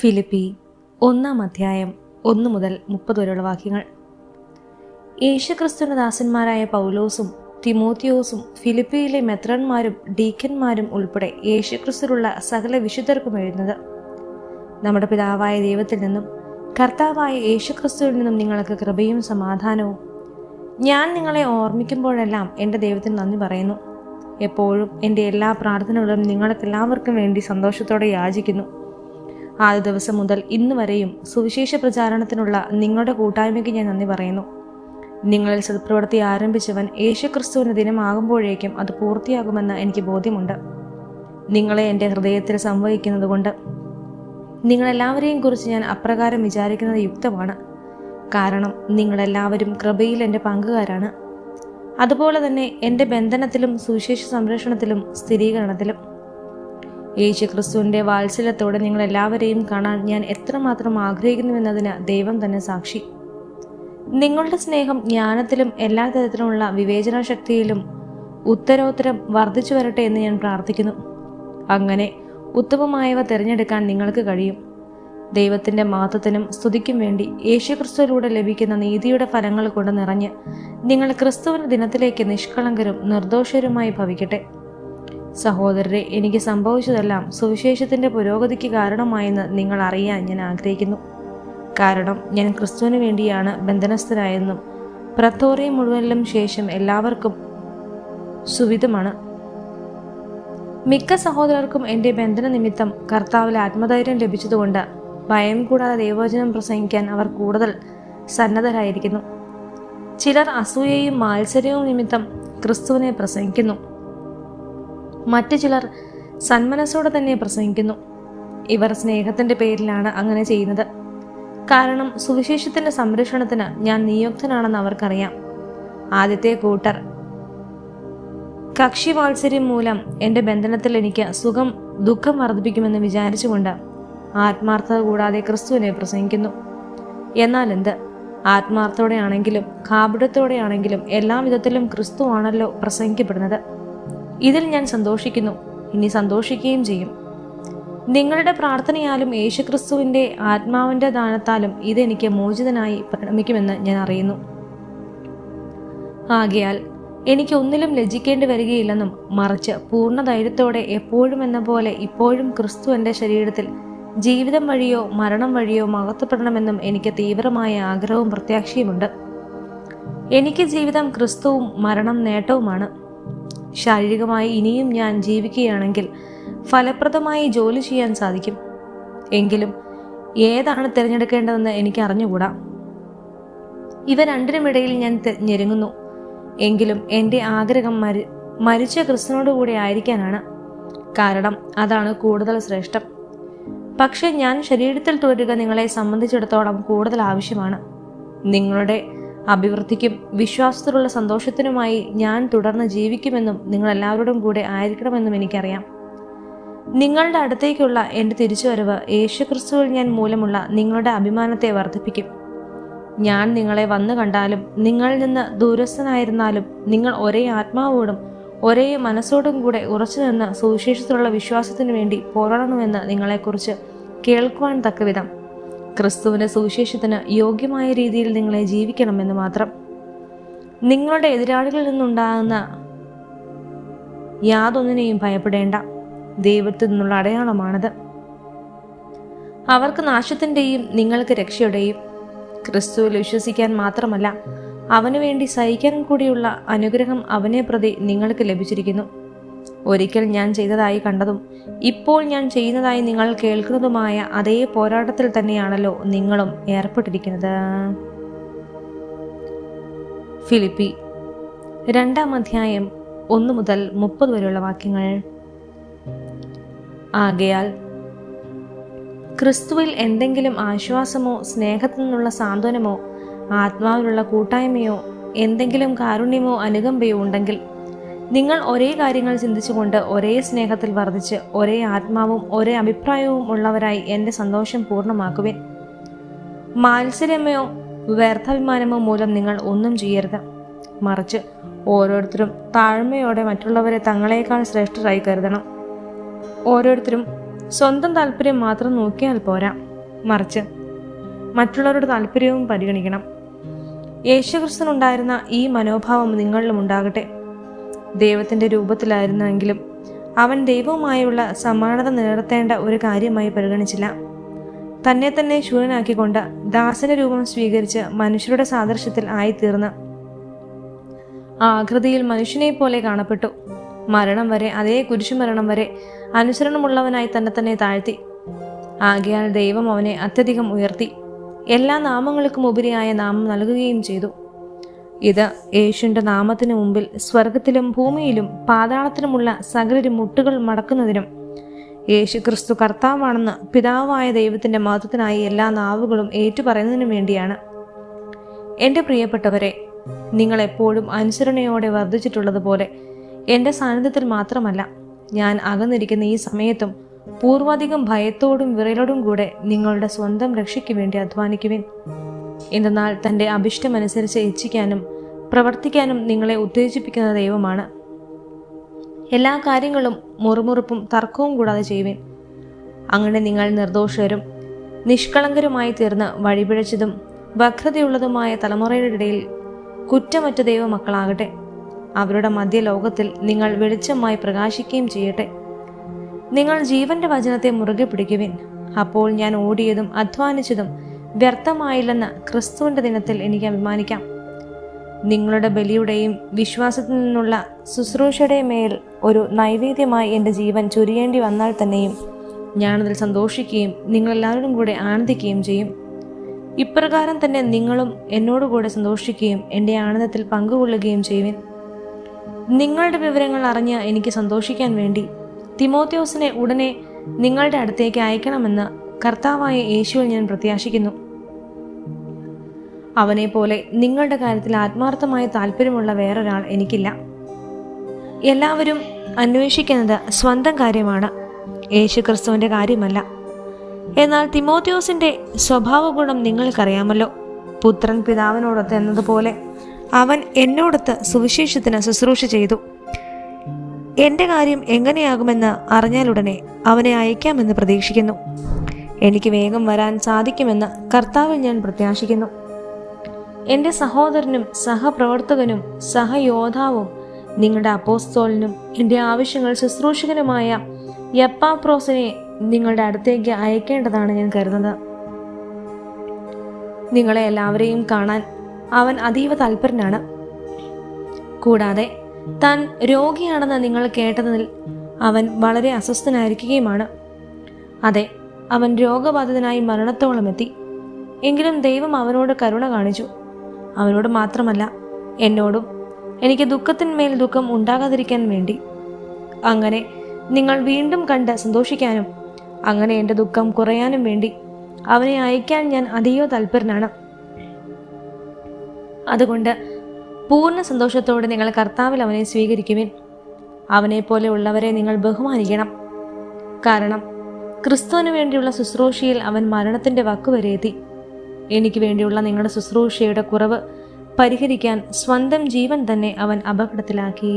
Philippi 1 1 മുതൽ 30 വരെയുള്ള വാക്യങ്ങൾ. യേശുക്രിസ്തുവിന്റെ ദാസന്മാരായ പൗലോസും തിമോത്തിയോസും ഫിലിപ്പിയിലെ മെത്രന്മാരും ഡീക്കന്മാരും ഉൾപ്പെടെ യേശുക്രിസ്തുവിലുള്ള സകല വിശുദ്ധർക്കും എഴുതുന്നത്. നമ്മുടെ പിതാവായ ദൈവത്തിൽ നിന്നും കർത്താവായ യേശുക്രിസ്തുവിൽ നിന്നും നിങ്ങൾക്ക് കൃപയും സമാധാനവും. ഞാൻ നിങ്ങളെ ഓർമ്മിക്കുമ്പോഴെല്ലാം എൻ്റെ ദൈവത്തിന് നന്ദി പറയുന്നു. എപ്പോഴും എൻ്റെ എല്ലാ പ്രാർത്ഥനകളും നിങ്ങൾക്കെല്ലാവർക്കും വേണ്ടി സന്തോഷത്തോടെ യാചിക്കുന്നു. ആദ്യ ദിവസം മുതൽ ഇന്ന് വരെയും സുവിശേഷ പ്രചാരണത്തിനുള്ള നിങ്ങളുടെ കൂട്ടായ്മയ്ക്ക് ഞാൻ നന്ദി പറയുന്നു. നിങ്ങളിൽ സത്പ്രവൃത്തി ആരംഭിച്ചവൻ യേശുക്രിസ്തുവിൻ്റെ ദിനമാകുമ്പോഴേക്കും അത് പൂർത്തിയാകുമെന്ന് എനിക്ക് ബോധ്യമുണ്ട്. നിങ്ങളെ എൻ്റെ ഹൃദയത്തിൽ സംവഹിക്കുന്നത് കൊണ്ട് നിങ്ങളെല്ലാവരെയും കുറിച്ച് ഞാൻ അപ്രകാരം വിചാരിക്കുന്നത് യുക്തമാണ്. കാരണം നിങ്ങളെല്ലാവരും കൃപയിൽ എൻ്റെ പങ്കുകാരാണ്. അതുപോലെ തന്നെ എൻ്റെ ബന്ധനത്തിലും സുവിശേഷ സംരക്ഷണത്തിലും സ്ഥിരീകരണത്തിലും. യേശുക്രിസ്തുവിൻ്റെ വാത്സല്യത്തോടെ നിങ്ങളെല്ലാവരെയും കാണാൻ ഞാൻ എത്രമാത്രം ആഗ്രഹിക്കുന്നുവെന്നതിന് ദൈവം തന്നെ സാക്ഷി. നിങ്ങളുടെ സ്നേഹം ജ്ഞാനത്തിലും എല്ലാ തരത്തിലുമുള്ള വിവേചനശക്തിയിലും ഉത്തരോത്തരം വർദ്ധിച്ചു വരട്ടെ എന്ന് ഞാൻ പ്രാർത്ഥിക്കുന്നു. അങ്ങനെ ഉത്തമമായവ തിരഞ്ഞെടുക്കാൻ നിങ്ങൾക്ക് കഴിയും. ദൈവത്തിൻ്റെ മഹത്വത്തിനും സ്തുതിക്കും വേണ്ടി യേശുക്രിസ്തുവിലൂടെ ലഭിക്കുന്ന നീതിയുടെ ഫലങ്ങൾ കൊണ്ട് നിറഞ്ഞ് നിങ്ങൾ ക്രിസ്തുവിൻ്റെ ദിനത്തിലേക്ക് നിഷ്കളങ്കരും നിർദോഷരുമായി ഭവിക്കട്ടെ. സഹോദരരെ, എനിക്ക് സംഭവിച്ചതെല്ലാം സുവിശേഷത്തിൻ്റെ പുരോഗതിക്ക് കാരണമായെന്ന് നിങ്ങൾ അറിയാൻ ഞാൻ ആഗ്രഹിക്കുന്നു. കാരണം ഞാൻ ക്രിസ്തുവിന് വേണ്ടിയാണ് ബന്ധനസ്ഥരായെന്നും പ്രത്തോറിയം മുഴുവനിലും ശേഷം എല്ലാവർക്കും സുവിധമാണ്. മിക്ക സഹോദരർക്കും എൻ്റെ ബന്ധന നിമിത്തം കർത്താവിൽ ആത്മധൈര്യം ലഭിച്ചതുകൊണ്ട് ഭയം കൂടാതെ ദൈവവചനം പ്രസംഗിക്കാൻ അവർ കൂടുതൽ സന്നദ്ധരായിരിക്കുന്നു. ചിലർ അസൂയയും മാത്സര്യവും നിമിത്തം ക്രിസ്തുവിനെ പ്രസംഗിക്കുന്നു. മറ്റു ചിലർ സന്മനസ്സോടെ തന്നെ പ്രസംഗിക്കുന്നു. ഇവർ സ്നേഹത്തിൻ്റെ പേരിലാണ് അങ്ങനെ ചെയ്യുന്നത്. കാരണം സുവിശേഷത്തിൻ്റെ സംരക്ഷണത്തിന് ഞാൻ നിയുക്തനാണെന്ന് അവർക്കറിയാം. ആദ്യത്തെ കൂട്ടർ കക്ഷി വാത്സര്യം മൂലം എൻ്റെ ബന്ധനത്തിൽ എനിക്ക് ദുഃഖം വർദ്ധിപ്പിക്കുമെന്ന് വിചാരിച്ചുകൊണ്ട് ആത്മാർത്ഥത കൂടാതെ ക്രിസ്തുവിനെ പ്രസംഗിക്കുന്നു. എന്നാൽ എന്ത്, ആത്മാർത്ഥത്തോടെയാണെങ്കിലും കാപട്യത്തോടെയാണെങ്കിലും എല്ലാ വിധത്തിലും ക്രിസ്തു ആണല്ലോ പ്രസംഗിക്കപ്പെടുന്നത്. ഇതിൽ ഞാൻ സന്തോഷിക്കുന്നു, ഇനി സന്തോഷിക്കുകയും ചെയ്യും. നിങ്ങളുടെ പ്രാർത്ഥനയാലും യേശുക്രിസ്തുവിൻ്റെ ആത്മാവിൻ്റെ ദാനത്താലും ഇതെനിക്ക് മോചിതനായി പരിണമിക്കുമെന്ന് ഞാൻ അറിയുന്നു. ആകയാൽ എനിക്ക് ഒന്നിലും ലജ്ജിക്കേണ്ടി വരികയില്ലെന്നും മറിച്ച് പൂർണ്ണ ധൈര്യത്തോടെ എപ്പോഴും എന്ന പോലെ ഇപ്പോഴും ക്രിസ്തു എൻ്റെ ശരീരത്തിൽ ജീവിതം വഴിയോ മരണം വഴിയോ മഹത്വപ്പെടണമെന്നും എനിക്ക് തീവ്രമായ ആഗ്രഹവും പ്രത്യാശയുമുണ്ട്. എനിക്ക് ജീവിതം ക്രിസ്തുവും മരണം നേട്ടവുമാണ്. ശാരീരികമായി ഇനിയും ഞാൻ ജീവിക്കുകയാണെങ്കിൽ ഫലപ്രദമായി ജോലി ചെയ്യാൻ സാധിക്കും. എങ്കിലും ഏതാണ് തിരഞ്ഞെടുക്കേണ്ടതെന്ന് എനിക്ക് അറിഞ്ഞുകൂടാ. ഇവ രണ്ടിനുമിടയിൽ ഞാൻ ഞെരുങ്ങുന്നു. എങ്കിലും എൻ്റെ ആഗ്രഹം മരിച്ച ക്രിസ്തുവിനോടുകൂടി ആയിരിക്കാനാണ്. കാരണം അതാണ് കൂടുതൽ ശ്രേഷ്ഠം. പക്ഷെ ഞാൻ ശരീരത്തിൽ തുടരുക നിങ്ങളെ സംബന്ധിച്ചിടത്തോളം കൂടുതൽ ആവശ്യമാണ്. നിങ്ങളുടെ അഭിവൃദ്ധിക്കും വിശ്വാസത്തിലുള്ള സന്തോഷത്തിനുമായി ഞാൻ തുടർന്ന് ജീവിക്കുമെന്നും നിങ്ങളെല്ലാവരോടും കൂടെ ആയിരിക്കണമെന്നും എനിക്കറിയാം. നിങ്ങളുടെ അടുത്തേക്കുള്ള എൻ്റെ തിരിച്ചുവരവ് യേശുക്രിസ്തുവിൽ ഞാൻ മൂലമുള്ള നിങ്ങളുടെ അഭിമാനത്തെ വർദ്ധിപ്പിക്കും. ഞാൻ നിങ്ങളെ വന്നു കണ്ടാലും നിങ്ങളിൽ നിന്ന് ദൂരസ്ഥനായിരുന്നാലും നിങ്ങൾ ഒരേ ആത്മാവോടും ഒരേ മനസ്സോടും കൂടെ ഉറച്ചു നിന്ന് സുവിശേഷത്തിലുള്ള വിശ്വാസത്തിനു വേണ്ടി പോരാടണമെന്ന് നിങ്ങളെക്കുറിച്ച് കേൾക്കുവാൻ തക്കവിധം ക്രിസ്തുവിൻ്റെ സുവിശേഷത്തിന് യോഗ്യമായ രീതിയിൽ നിങ്ങളെ ജീവിക്കണമെന്ന് മാത്രം. നിങ്ങളുടെ എതിരാളികളിൽ നിന്നുണ്ടാകുന്ന യാതൊന്നിനെയും ഭയപ്പെടേണ്ട. ദൈവത്തിൽ നിന്നുള്ള അടയാളമാണത്. അവർക്ക് നാശത്തിൻ്റെയും നിങ്ങൾക്ക് രക്ഷയുടെയും. ക്രിസ്തുവിൽ വിശ്വസിക്കാൻ മാത്രമല്ല, അവനു വേണ്ടി സഹിക്കാൻ കൂടിയുള്ള അനുഗ്രഹം അവനെ പ്രതി നിങ്ങൾക്ക് ലഭിച്ചിരിക്കുന്നു. ഒരിക്കൽ ഞാൻ ചെയ്തതായി കണ്ടതും ഇപ്പോൾ ഞാൻ ചെയ്യുന്നതായി നിങ്ങൾ കേൾക്കുന്നതുമായ അതേ പോരാട്ടത്തിൽ തന്നെയാണല്ലോ നിങ്ങളും ഏർപ്പെട്ടിരിക്കുന്നത്. ഫിലിപ്പി 2 1 മുതൽ 30 വരെയുള്ള വാക്യങ്ങൾ. ആകയാൽ ക്രിസ്തുവിൽ എന്തെങ്കിലും ആശ്വാസമോ സ്നേഹത്തിൽ നിന്നുള്ള സാന്ത്വനമോ ആത്മാവിലുള്ള കൂട്ടായ്മയോ എന്തെങ്കിലും കാരുണ്യമോ അനുകമ്പയോ ഉണ്ടെങ്കിൽ നിങ്ങൾ ഒരേ കാര്യങ്ങൾ ചിന്തിച്ചുകൊണ്ട് ഒരേ സ്നേഹത്തിൽ വർദ്ധിച്ച് ഒരേ ആത്മാവും ഒരേ അഭിപ്രായവും ഉള്ളവരായി എൻ്റെ സന്തോഷം പൂർണ്ണമാക്കുവിൻ. മാത്സര്യമോ വ്യർത്ഥാഭിമാനമോ മൂലം നിങ്ങൾ ഒന്നും ചെയ്യരുത്. മറിച്ച് ഓരോരുത്തരും താഴ്മയോടെ മറ്റുള്ളവരെ തങ്ങളെക്കാൾ ശ്രേഷ്ഠരായി കരുതണം. ഓരോരുത്തരും സ്വന്തം താല്പര്യം മാത്രം നോക്കിയാൽ പോരാ, മറിച്ച് മറ്റുള്ളവരുടെ താല്പര്യവും പരിഗണിക്കണം. യേശുക്രിസ്തുവിനുണ്ടായിരുന്ന ഈ മനോഭാവം നിങ്ങളിലും ഉണ്ടാകട്ടെ. ദൈവത്തിൻ്റെ രൂപത്തിലായിരുന്നെങ്കിലും അവൻ ദൈവവുമായുള്ള സമാനത നിലനിർത്തേണ്ട ഒരു കാര്യമായി പരിഗണിച്ചില്ല. തന്നെ തന്നെ ശൂന്യനാക്കിക്കൊണ്ട് ദാസന്റെ രൂപം സ്വീകരിച്ച് മനുഷ്യരുടെ സാദൃശ്യത്തിൽ ആയിത്തീർന്ന് ആകൃതിയിൽ മനുഷ്യനെ പോലെ കാണപ്പെട്ടു. മരണം വരെ, അതേ കുരിശുമരണം വരെ അനുസരണമുള്ളവനായി തന്നെ താഴ്ത്തി. ആകയാൽ ദൈവം അവനെ അത്യധികം ഉയർത്തി എല്ലാ നാമങ്ങൾക്കും ഉപരിയായ നാമം നൽകുകയും ചെയ്തു. ഇത് യേശുവിൻ്റെ നാമത്തിന് മുമ്പിൽ സ്വർഗത്തിലും ഭൂമിയിലും പാതാളത്തിലുമുള്ള സകലരും മുട്ടുകൾ മടക്കുന്നതിനും യേശു ക്രിസ്തു കർത്താവാണെന്ന് പിതാവായ ദൈവത്തിൻ്റെ മഹത്വത്തിനായി എല്ലാ നാവുകളും ഏറ്റുപറയുന്നതിനും വേണ്ടിയാണ്. എൻ്റെ പ്രിയപ്പെട്ടവരെ, നിങ്ങളെപ്പോഴും അനുസരണയോടെ വർദ്ധിച്ചിട്ടുള്ളതുപോലെ എൻ്റെ സാന്നിധ്യത്തിൽ മാത്രമല്ല, ഞാൻ അകന്നിരിക്കുന്ന ഈ സമയത്തും പൂർവാധികം ഭയത്തോടും വിറയലോടും കൂടെ നിങ്ങളുടെ സ്വന്തം രക്ഷയ്ക്ക് വേണ്ടി അധ്വാനിക്കുവിൻ. എന്തെന്നാൽ തൻ്റെ അഭിഷ്ടമനുസരിച്ച് ഇച്ഛിക്കാനും പ്രവർത്തിക്കാനും നിങ്ങളെ ഉത്തേജിപ്പിക്കുന്ന ദൈവമാണ്. എല്ലാ കാര്യങ്ങളും മുറുമുറുപ്പും തർക്കവും കൂടാതെ ചെയ്യുവിൻ. അങ്ങനെ നിങ്ങൾ നിർദോഷരും നിഷ്കളങ്കരുമായി തീർന്ന് വഴിപിഴച്ചതും വക്രതയുള്ളതുമായ തലമുറയുടെ ഇടയിൽ കുറ്റമറ്റ ദൈവമക്കളാകട്ടെ. അവരുടെ മധ്യലോകത്തിൽ നിങ്ങൾ വെളിച്ചമായി പ്രകാശിക്കുകയും ചെയ്യട്ടെ. നിങ്ങൾ ജീവന്റെ വചനത്തെ മുറുകെ പിടിക്കുവിൻ. അപ്പോൾ ഞാൻ ഓടിയതും അധ്വാനിച്ചതും വ്യർത്ഥമായില്ലെന്ന് ക്രിസ്തുവിൻ്റെ ദിനത്തിൽ എനിക്ക് അഭിമാനിക്കാം. നിങ്ങളുടെ ബലിയുടെയും വിശ്വാസത്തിൽ നിന്നുള്ള ശുശ്രൂഷയുടെയും മേൽ ഒരു നൈവേദ്യമായി എൻ്റെ ജീവൻ ചൊരിയേണ്ടി വന്നാൽ തന്നെയും ഞാനതിൽ സന്തോഷിക്കുകയും നിങ്ങളെല്ലാവരും കൂടെ ആനന്ദിക്കുകയും ചെയ്യും. ഇപ്രകാരം തന്നെ നിങ്ങളും എന്നോടുകൂടെ സന്തോഷിക്കുകയും എൻ്റെ ആനന്ദത്തിൽ പങ്കുകൊള്ളുകയും ചെയ്യുവിൻ. നിങ്ങളുടെ വിവരങ്ങൾ അറിഞ്ഞ് എനിക്ക് സന്തോഷിക്കാൻ വേണ്ടി തിമോത്തിയോസിനെ ഉടനെ നിങ്ങളുടെ അടുത്തേക്ക് അയക്കണമെന്ന് കർത്താവായ യേശുവിൽ ഞാൻ പ്രത്യാശിക്കുന്നു. അവനെ പോലെ നിങ്ങളുടെ കാര്യത്തിൽ ആത്മാർത്ഥമായ താല്പര്യമുള്ള വേറൊരാൾ എനിക്കില്ല. എല്ലാവരും അന്വേഷിക്കുന്നത് സ്വന്തം കാര്യമാണ്, യേശുക്രിസ്തുവിൻ്റെ കാര്യമല്ല. എന്നാൽ തിമോത്തിയോസിൻ്റെ സ്വഭാവ ഗുണം നിങ്ങൾക്കറിയാമല്ലോ. പുത്രൻ പിതാവിനോടൊത്ത് എന്നതുപോലെ അവൻ എന്നോടൊത്ത് സുവിശേഷത്തിന് ശുശ്രൂഷ ചെയ്തു. എൻ്റെ കാര്യം എങ്ങനെയാകുമെന്ന് അറിഞ്ഞാലുടനെ അവനെ അയക്കാമെന്ന് പ്രതീക്ഷിക്കുന്നു. എനിക്ക് വേഗം വരാൻ സാധിക്കുമെന്ന് കർത്താവിൽ ഞാൻ പ്രത്യാശിക്കുന്നു. എൻ്റെ സഹോദരനും സഹപ്രവർത്തകനും സഹയോദ്ധാവും നിങ്ങളുടെ അപ്പോസ്തോലനും എൻ്റെ ആവശ്യങ്ങൾ ശുശ്രൂഷകനുമായ എപ്പാഫ്രോസിനെ നിങ്ങളുടെ അടുത്തേക്ക് അയക്കേണ്ടതാണ് ഞാൻ കരുതുന്നത്. നിങ്ങളെ എല്ലാവരെയും കാണാൻ അവൻ അതീവ താല്പര്യനാണ്. കൂടാതെ താൻ രോഗിയാണെന്ന് നിങ്ങൾ കേട്ടതിൽ അവൻ വളരെ അസ്വസ്ഥനായിരിക്കുകയുമാണ്. അതെ, അവൻ രോഗബാധിതനായി മരണത്തോളം എത്തി. എങ്കിലും ദൈവം അവനോട് കരുണ കാണിച്ചു. അവനോട് മാത്രമല്ല, എന്നോടും, എനിക്ക് ദുഃഖത്തിന്മേൽ ദുഃഖം ഉണ്ടാകാതിരിക്കാൻ വേണ്ടി. അങ്ങനെ നിങ്ങൾ വീണ്ടും കണ്ട് സന്തോഷിക്കാനും അങ്ങനെ എൻ്റെ ദുഃഖം കുറയാനും വേണ്ടി അവനെ അയക്കാൻ ഞാൻ അതീവ താല്പര്യനാണ്. അതുകൊണ്ട് പൂർണ്ണ സന്തോഷത്തോടെ നിങ്ങൾ കർത്താവിൽ അവനെ സ്വീകരിക്കുവിൻ. അവനെപ്പോലെ ഉള്ളവരെ നിങ്ങൾ ബഹുമാനിക്കണം. കാരണം ക്രിസ്തുവിന് വേണ്ടിയുള്ള ശുശ്രൂഷയിൽ അവൻ മരണത്തിൻ്റെ വക്കുവരെ എത്തി. എനിക്ക് വേണ്ടിയുള്ള നിങ്ങളുടെ ശുശ്രൂഷയുടെ കുറവ് പരിഹരിക്കാൻ സ്വന്തം ജീവൻ തന്നെ അവൻ അപകടത്തിലാക്കി.